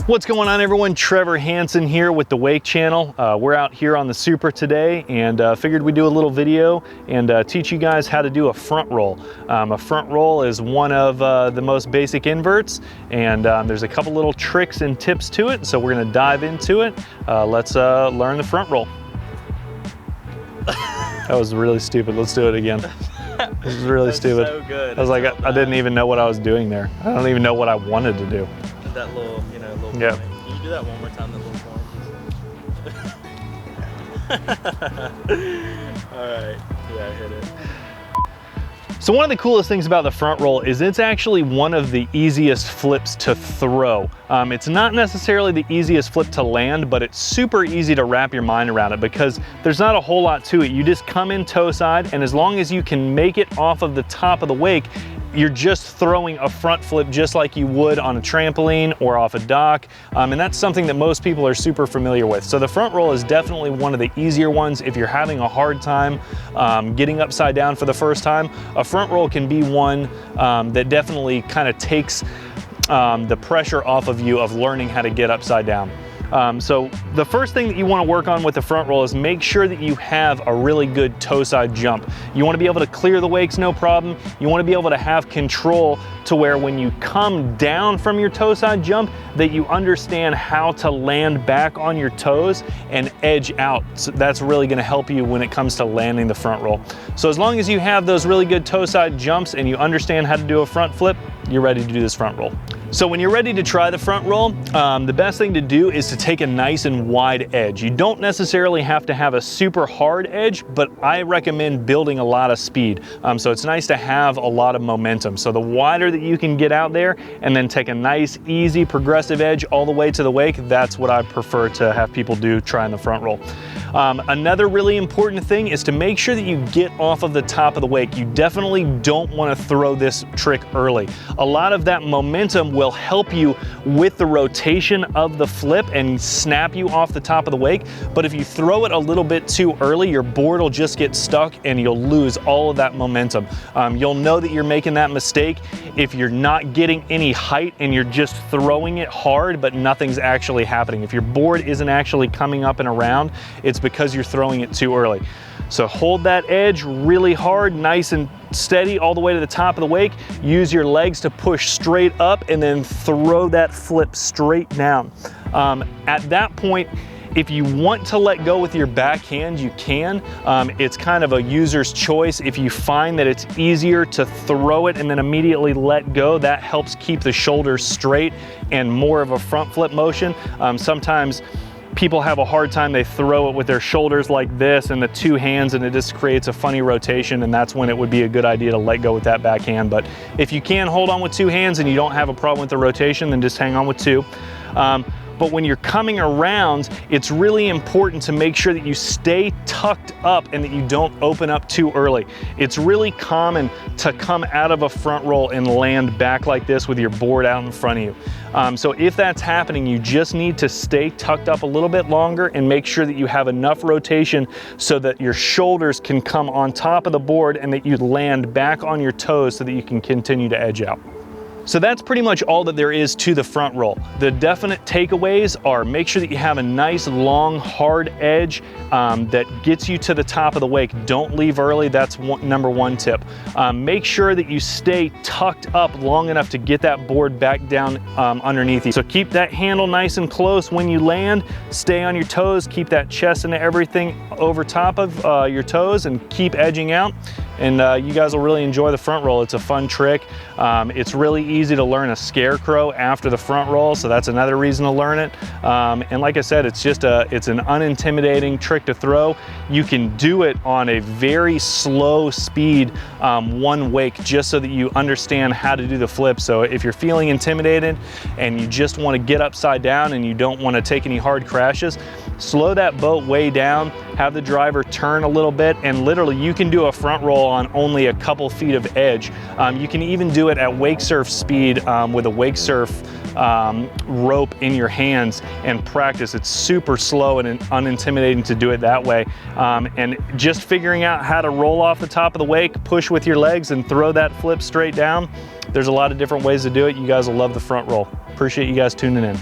What's going on, everyone? Trevor Hansen here with the Wake Channel. We're out here on the Super today and figured we'd do a little video and teach you guys how to do a front roll. A front roll is one of the most basic inverts, and there's a couple little tricks and tips to it, so we're going to dive into it. Let's learn the front roll. That was really stupid. Let's do it again. This is really stupid. So good. I was like, I didn't even know what I was doing there. I don't even know what I wanted to do. That little, little yeah. point. Can you do that one more time, that little point? All right, yeah, I hit it. So one of the coolest things about the front roll is it's actually one of the easiest flips to throw. It's not necessarily the easiest flip to land, but it's super easy to wrap your mind around it because there's not a whole lot to it. You just come in toe side, and as long as you can make it off of the top of the wake, you're just throwing a front flip just like you would on a trampoline or off a dock. And that's something that most people are super familiar with. So the front roll is definitely one of the easier ones. If you're having a hard time getting upside down for the first time, a front roll can be one that definitely kind of takes the pressure off of you of learning how to get upside down. So the first thing that you want to work on with the front roll is make sure that you have a really good toe side jump. You want to be able to clear the wakes, no problem. You want to be able to have control to where when you come down from your toe side jump, that you understand how to land back on your toes and edge out. So that's really going to help you when it comes to landing the front roll. So as long as you have those really good toe side jumps and you understand how to do a front flip, you're ready to do this front roll. So when you're ready to try the front roll, the best thing to do is to take a nice and wide edge. You don't necessarily have to have a super hard edge, but I recommend building a lot of speed. So it's nice to have a lot of momentum. So the wider that you can get out there and then take a nice, easy, progressive edge all the way to the wake, that's what I prefer to have people do trying the front roll. Another really important thing is to make sure that you get off of the top of the wake. You definitely don't want to throw this trick early. A lot of that momentum will help you with the rotation of the flip and snap you off the top of the wake. But if you throw it a little bit too early, your board will just get stuck and you'll lose all of that momentum. You'll know that you're making that mistake if you're not getting any height and you're just throwing it hard, but nothing's actually happening. If your board isn't actually coming up and around, it's because you're throwing it too early. So hold that edge really hard, nice and steady all the way to the top of the wake. Use your legs to push straight up and then throw that flip straight down. At that point, if you want to let go with your backhand, you can. It's kind of a user's choice. If you find that it's easier to throw it and then immediately let go, that helps keep the shoulders straight and more of a front flip motion. Sometimes people have a hard time, they throw it with their shoulders like this and the two hands, and it just creates a funny rotation, and that's when it would be a good idea to let go with that backhand. But if you can hold on with two hands and you don't have a problem with the rotation, then just hang on with two. But when you're coming around, it's really important to make sure that you stay tucked up and that you don't open up too early. It's really common to come out of a front roll and land back like this with your board out in front of you. So if that's happening, you just need to stay tucked up a little bit longer and make sure that you have enough rotation so that your shoulders can come on top of the board and that you land back on your toes so that you can continue to edge out. So that's pretty much all that there is to the front roll. The definite takeaways are make sure that you have a nice, long, hard edge that gets you to the top of the wake. Don't leave early, that's number one tip. Make sure that you stay tucked up long enough to get that board back down underneath you. So keep that handle nice and close when you land, stay on your toes, keep that chest and everything over top of your toes, and keep edging out. And you guys will really enjoy the front roll. It's a fun trick. It's really easy to learn a scarecrow after the front roll, so that's another reason to learn it. And like I said, it's an unintimidating trick to throw. You can do it on a very slow speed, one wake, just so that you understand how to do the flip. So if you're feeling intimidated and you just want to get upside down and you don't want to take any hard crashes, slow that boat way down, have the driver turn a little bit, and literally you can do a front roll on only a couple feet of edge. You can even do it at wakesurf speed with a wakesurf rope in your hands and practice. It's super slow and unintimidating to do it that way. And just figuring out how to roll off the top of the wake, push with your legs, and throw that flip straight down. There's a lot of different ways to do it. You guys will love the front roll. Appreciate you guys tuning in.